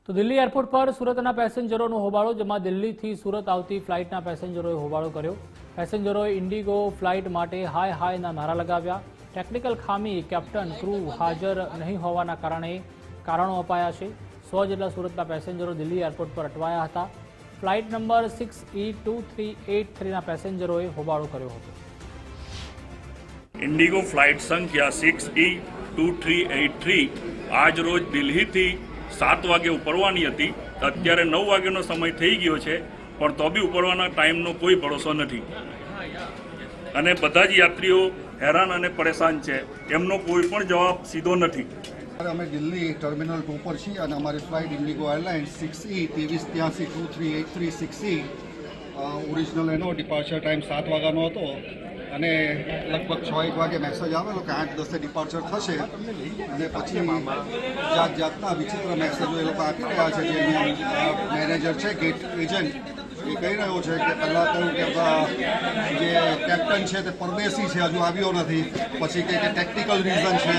તો દિલ્હી એરપોર્ટ પર સુરતના પેસેન્જરોનો હોબાળો, જેમાં દિલ્હીથી સુરત આવતી ફ્લાઇટના પેસેન્જરોએ હોબાળો કર્યો। પેસેન્જરોએ ઇન્ડિગો ફ્લાઇટ માટે હાય હાયના નારા લગાવ્યા। ટેકનિકલ ખામી, કેપ્ટન, ક્રૂ હાજર નહીં હોવાના કારણો અપાયા છે। 100 જેટલા સુરતના પેસેન્જરો દિલ્હી એરપોર્ટ પર અટવાયા હતા। ફ્લાઇટ નંબર 6E2383ના પેસેન્જરોએ હોબાળો કર્યો હતો। इंडिगो फ्लाइट संख्या 6E2383 आज रोज दिल्हीથી 7 વાગે ઉપડવાની હતી। અત્યારે 9 વાગ્યાનો સમય થઈ ગયો છે, પણ તો બી ઉપડવાના ટાઈમનો કોઈ ભરોસો નથી અને બધા જ યાત્રીઓ હેરાન અને પરેશાન છે। એમનો કોઈ પણ જવાબ સીધો નથી। અમે દિલ્હી ટર્મિનલ 2 પર છીએ અને અમારી flight Indigo airlines 6E2383 6E original એનો ડિપાર્ચર ટાઈમ 7 વાગ્યાનો હતો અને લગભગ 6-1 વાગે મેસેજ આવેલો કે 8-10 ડિપાર્ચર થશે અને પછી જાતના વિચિત્ર મેસેજો એ લોકો આપી રહ્યા છે। જે મેનેજર છે, ગેટ એજન્ટ, એ કહી રહ્યો છે કે પહેલાં કહ્યું કે જે કેપ્ટન છે તે પરદેશી છે, હજુ આવ્યો નથી, પછી કે ટેકનિકલ રીઝન છે।